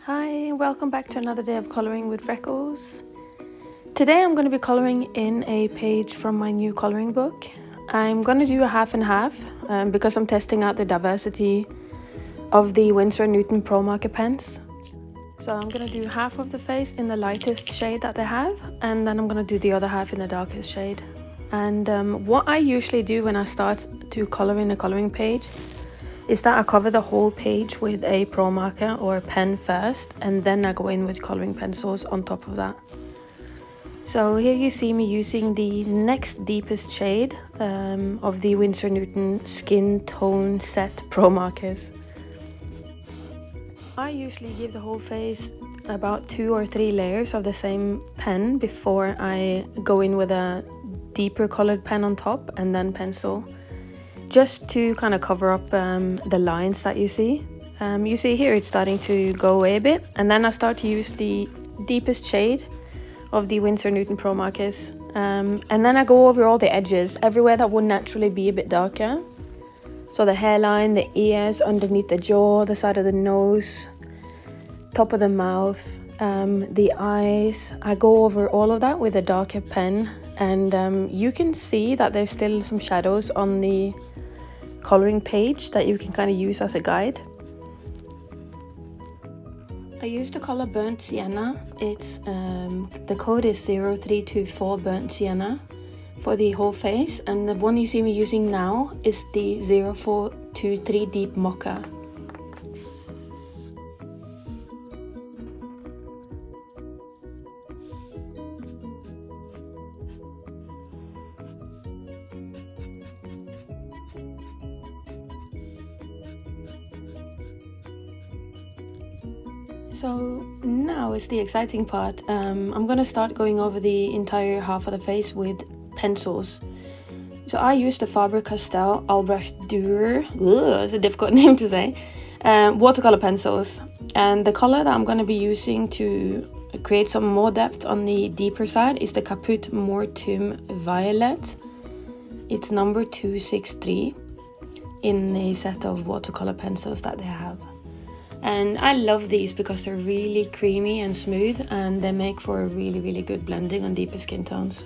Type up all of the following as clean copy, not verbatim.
Hi, welcome back to another day of coloring with Freckles. Today I'm going to be coloring in a page from my new coloring book. I'm going to do a half and half because I'm testing out the diversity of the Winsor & Newton Pro Marker pens. So I'm going to do half of the face in the lightest shade that they have, and then I'm going to do the other half in the darkest shade. And what I usually do when I start to color in a coloring page is that I cover the whole page with a Pro Marker or a pen first, and then I go in with coloring pencils on top of that. So here you see me using the next deepest shade of the Winsor & Newton Skin Tone Set Pro Markers. I usually give the whole face about 2 or 3 layers of the same pen before I go in with a deeper colored pen on top and then pencil, just to kind of cover up the lines that you see. You see here it's starting to go away a bit, and then I start to use the deepest shade of the Winsor & Newton Pro Markers, and then I go over all the edges, everywhere that would naturally be a bit darker. So the hairline, the ears, underneath the jaw, the side of the nose, top of the mouth, the eyes. I go over all of that with a darker pen, and you can see that there's still some shadows on the coloring page that you can kind of use as a guide. I used the color Burnt Sienna. It's the code is 0324 Burnt Sienna for the whole face, and the one you see me using now is the 0423 Deep Mocha. So now is the exciting part. I'm gonna start going over the entire half of the face with pencils. So I used the Faber-Castell Albrecht Dürer, it's a difficult name to say, watercolor pencils. And the color that I'm gonna be using to create some more depth on the deeper side is the Caput Mortuum Violet. It's number 263 in the set of watercolor pencils that they have. And I love these because they're really creamy and smooth, and they make for a really good blending on deeper skin tones.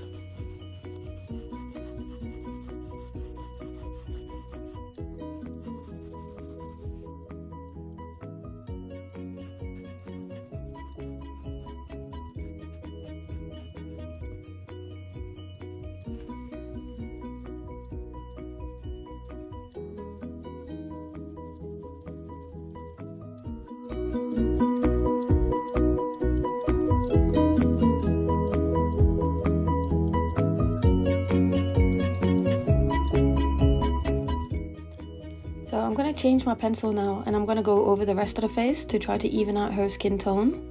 So I'm going to change my pencil now, and I'm going to go over the rest of the face to try to even out her skin tone.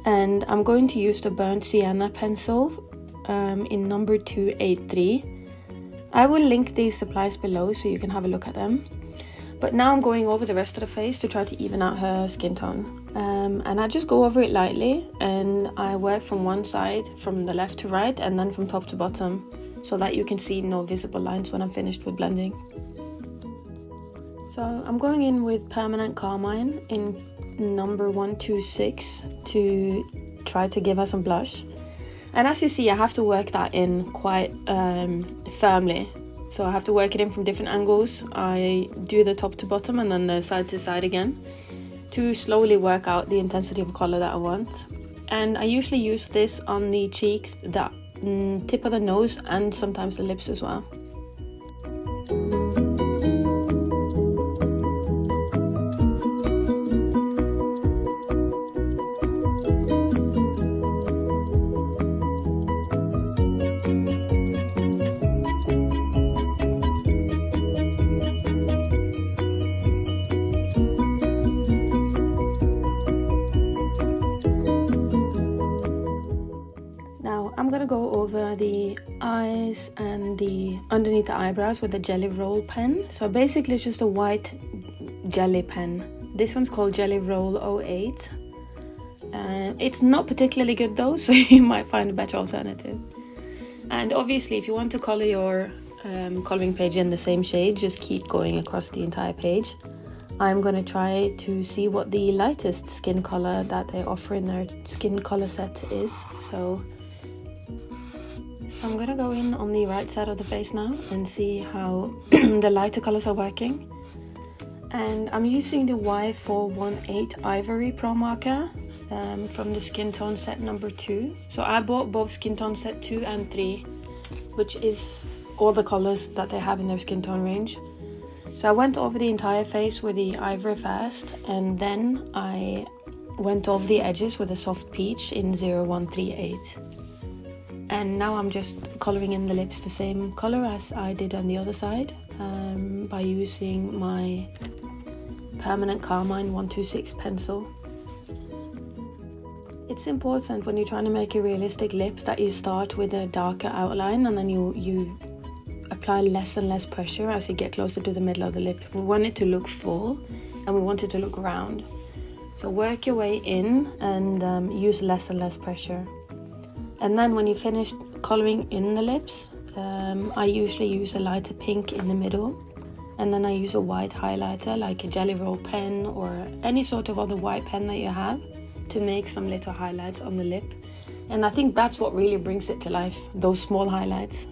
And I'm going to use the Burnt Sienna pencil in number 283. I will link these supplies below so you can have a look at them. But now I'm going over the rest of the face to try to even out her skin tone. And I just go over it lightly, and I work from one side, from the left to right, and then from top to bottom, so that you can see no visible lines when I'm finished with blending. So I'm going in with Permanent Carmine in number 126 to try to give her some blush. And as you see, I have to work that in quite firmly. So I have to work it in from different angles. I do the top to bottom and then the side to side again to slowly work out the intensity of color that I want. And I usually use this on the cheeks, the tip of the nose, and sometimes the lips as well. I'm gonna go over the eyes and the underneath the eyebrows with the Jelly Roll pen. So basically it's just a white jelly pen. This one's called Jelly Roll 08. It's not particularly good though, so you might find a better alternative. And obviously if you want to color your coloring page in the same shade, just keep going across the entire page. I'm going to try to see what the lightest skin color that they offer in their skin color set is. So I'm going to go in on the right side of the face now and see how the lighter colors are working. And I'm using the Y418 Ivory Pro Marker from the skin tone set number 2. So I bought both skin tone set 2 and 3, which is all the colors that they have in their skin tone range. So I went over the entire face with the ivory first, and then I went over the edges with a soft peach in 0138. And now I'm just coloring in the lips the same color as I did on the other side by using my Permanent Carmine 126 pencil. It's important when you're trying to make a realistic lip that you start with a darker outline and then you apply less and less pressure as you get closer to the middle of the lip. We want it to look full and we want it to look round. So work your way in and use less and less pressure. And then when you finish coloring in the lips, I usually use a lighter pink in the middle. And then I use a white highlighter like a Jelly Roll pen or any sort of other white pen that you have to make some little highlights on the lip. And I think that's what really brings it to life, those small highlights.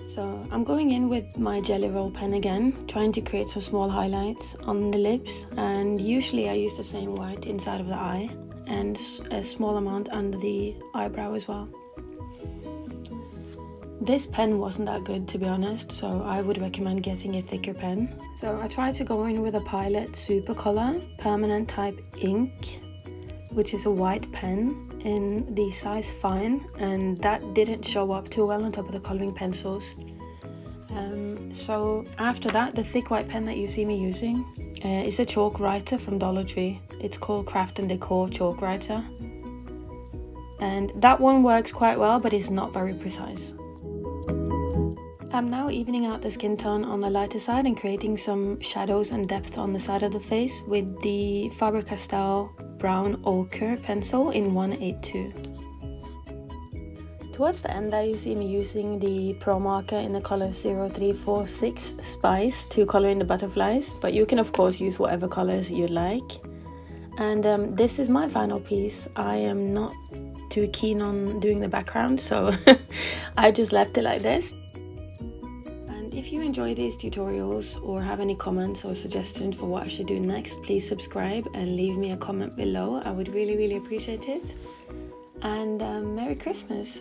So I'm going in with my Jelly Roll pen again, trying to create some small highlights on the lips, and usually I use the same white inside of the eye and a small amount under the eyebrow as well. This pen wasn't that good, to be honest, so I would recommend getting a thicker pen. So I tried to go in with a Pilot Super Color Permanent Type Ink, which is a white pen in the size Fine, and that didn't show up too well on top of the coloring pencils. So after that, the thick white pen that you see me using is a chalk writer from Dollar Tree. It's called Craft & Decor Chalk Writer, and that one works quite well, but it's not very precise. I'm now evening out the skin tone on the lighter side and creating some shadows and depth on the side of the face with the Faber-Castell Brown Ochre pencil in 182. Towards the end there you see me using the Pro Marker in the color 0346 Spice to color in the butterflies, but you can of course use whatever colors you like. And this is my final piece. I am not too keen on doing the background, so I just left it like this. If you enjoy these tutorials or have any comments or suggestions for what I should do next, please subscribe and leave me a comment below. I would really appreciate it. And Merry Christmas!